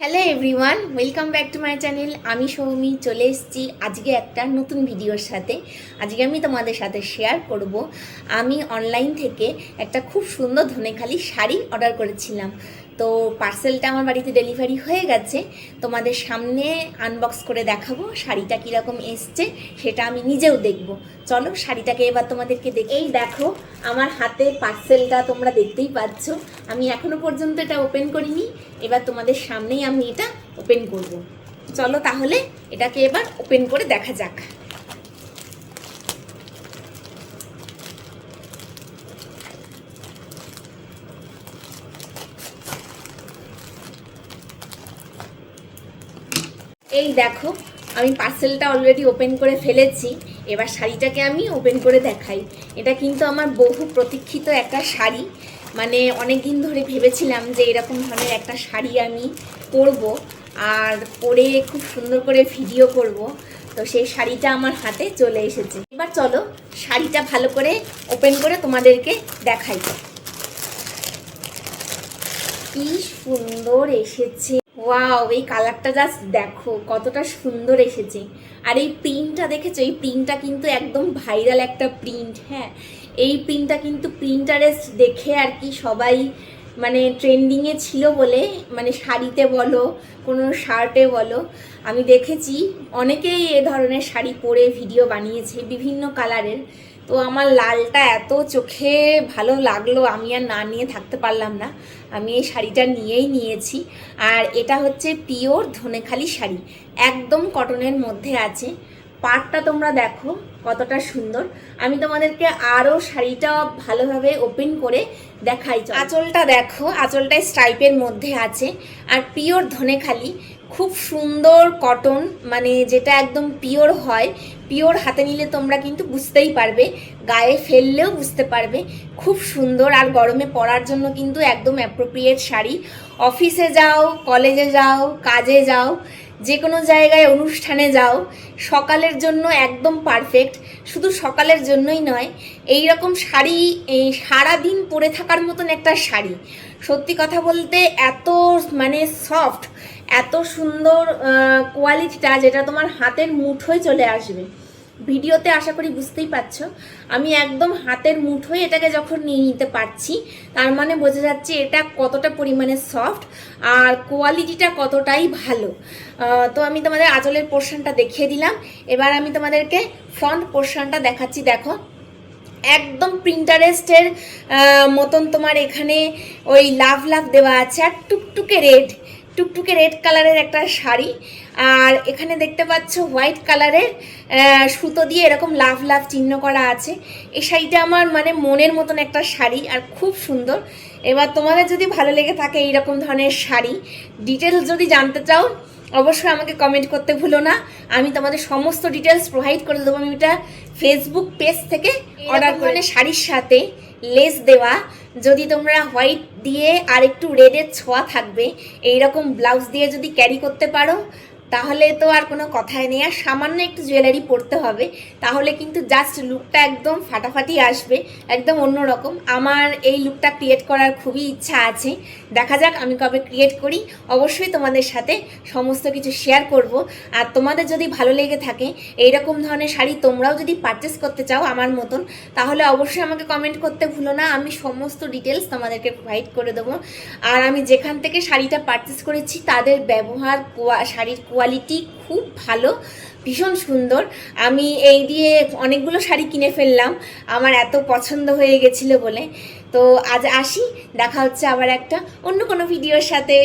Hello everyone, welcome back to my channel. আমি সৌমি চলে এসেছি আজকে একটা নতুন ভিডিওর সাথে। আজকে আমি তোমাদের সাথে শেয়ার করব আমি অনলাইন থেকে একটা খুব সুন্দর ধনেখালি শাড়ি অর্ডার করেছিলাম। তো পার্সেলটা আমার বাড়িতে ডেলিভারি হয়ে গেছে। তোমাদের সামনে আনবক্স করে দেখাবো শাড়িটা কীরকম এসছে, সেটা আমি নিজেও দেখব। চলো শাড়িটাকে এবার তোমাদেরকে এই দেখো, আমার হাতে পার্সেলটা তোমরা দেখতেই পাচ্ছ। আমি এখনো পর্যন্ত এটা ওপেন করিনি, এবার তোমাদের সামনেই আমি এটা ওপেন করব। চলো তাহলে এটাকে এবার ওপেন করে দেখা যাক। এই দেখো, আমি পার্সেলটা অলরেডি ওপেন করে ফেলেছি। এবার শাড়িটাকে আমি ওপেন করে দেখাই। এটা কিন্তু আমার বহু প্রতীক্ষিত একটা শাড়ি, মানে অনেক দিন ধরে ভেবেছিলাম যে এরকম ধরনের একটা শাড়ি আমি পরবো আর পরে খুব সুন্দর করে ভিডিও করব। তো সেই শাড়িটা আমার হাতে চলে এসেছে। এবার চলো শাড়িটা ভালো করে ওপেন করে তোমাদেরকে দেখাই। কি সুন্দর এসেছে! ওয়াও, এই কালারটা জাস্ট দেখো কতটা সুন্দর এসেছে। আর এই প্রিন্টটা দেখেছো? এই প্রিন্টটা কিন্তু একদম ভাইরাল একটা প্রিন্ট। হ্যাঁ, এই প্রিন্টটা কিন্তু প্রিন্টারেস্ট দেখে আর কি সবাই মানে ট্রেন্ডিংয়ে ছিল বলে, মানে শাড়িতে বলো কোনো শার্টে বলো, আমি দেখেছি অনেকেই এ ধরনের শাড়ি পরে ভিডিও বানিয়েছে বিভিন্ন কালারের। তো আমার লালটা এত চোখে ভালো লাগলো, আমি আর না নিয়ে থাকতে পারলাম না। আমি এই শাড়িটা নিয়েছি। আর এটা হচ্ছে পিওর ধনেখালি শাড়ি, একদম কটনের মধ্যে আছে। পাড়টা তোমরা দেখো কতটা সুন্দর। আমি তোমাদেরকে আরও শাড়িটা ভালোভাবে ওপেন করে দেখাই। আঁচলটা দেখো, আঁচলটা স্ট্রাইপের মধ্যে আছে। আর পিওর ধনেখালি, খুব সুন্দর কটন, মানে যেটা একদম পিওর হয়। পিওর হাতে নিলে তোমরা কিন্তু বুঝতেই পারবে, গায়ে ফেললেও বুঝতে পারবে খুব সুন্দর। আর গরমে পরার জন্য কিন্তু একদম অ্যাপ্রোপ্রিয়েট শাড়ি। অফিসে যাও, কলেজে যাও, কাজে যাও, যে কোনো জায়গায় অনুষ্ঠানে যাও, সকালের জন্য একদম পারফেক্ট। শুধু সকালের জন্যই নয়, এই রকম শাড়ি এই সারাদিন পরে থাকার মতন একটা শাড়ি। সত্যি কথা বলতে এত মানে সফট, এত সুন্দর কোয়ালিটিটা, যেটা তোমার হাতের মুঠোয় চলে আসবে। ভিডিওতে আশা করি বুঝতেই পারছো, আমি একদম হাতের মুঠোয় এটাকে যখন নিয়ে নিতে পারছি, তার মানে বোঝা যাচ্ছে এটা কতটা পরিমাণে সফট আর কোয়ালিটিটা কতটাই ভালো। তো আমি তোমাদের আঁচলের পোর্শনটা দেখিয়ে দিলাম। এবার আমি তোমাদেরকে ফ্রন্ট পোর্শনটা দেখাচ্ছি। দেখো, একদম প্রিন্টারেস্টের মতন তোমার এখানে ওই লাভ লাভ দেওয়া আছে, আর টুকটুকে রেড কালারের একটা শাড়ি। আর এখানে দেখতে পাচ্ছ হোয়াইট কালারের সুতো দিয়ে এরকম লাভ লাভ চিহ্ন করা আছে। এই শাড়িটা আমার মানে মনের মতন একটা শাড়ি, আর খুব সুন্দর। এবার তোমাদের যদি ভালো লেগে থাকে এইরকম ধরনের শাড়ি, ডিটেলস যদি জানতে চাও, অবশ্যই আমাকে কমেন্ট করতে ভুলো না। আমি তোমাদের সমস্ত ডিটেলস প্রোভাইড করে দেবো। আমি এটা ফেসবুক পেজ থেকে অর্ডার করে। শাড়ির সাথে লেস দেওয়া, যদি তোমরা হোয়াইট দিয়ে আর একটু রেডের ছোঁয়া থাকবে, এইরকম ব্লাউজ দিয়ে যদি ক্যারি করতে পারো, তাহলে তো আর কোনো কথাই নেই। আর সামান্য একটু জুয়েলারি পরতে হবে, তাহলে কিন্তু জাস্ট লুকটা একদম ফাটাফাটি আসবে, একদম অন্যরকম। আমার এই লুকটা ক্রিয়েট করার খুবই ইচ্ছা আছে, দেখা যাক আমি কবে ক্রিয়েট করি। অবশ্যই তোমাদের সাথে সমস্ত কিছু শেয়ার করব। আর তোমাদের যদি ভালো লেগে থাকে, এইরকম ধরনের শাড়ি তোমরাও যদি পারচেস করতে চাও আমার মতন, তাহলে অবশ্যই আমাকে কমেন্ট করতে ভুলো না। আমি সমস্ত ডিটেলস তোমাদেরকে প্রোভাইড করে দেবো। আর আমি যেখান থেকে শাড়িটা পারচেস করেছি, তাদের ব্যবহার, শাড়ির কোয়ালিটি খুব ভালো, ভীষণ সুন্দর। আমি এই দিয়ে অনেকগুলো শাড়ি কিনে ফেললাম, আমার এত পছন্দ হয়ে গেছিলো বলে। তো আজ আসি, দেখা হচ্ছে আবার একটা অন্য কোনো ভিডিওর সাথে।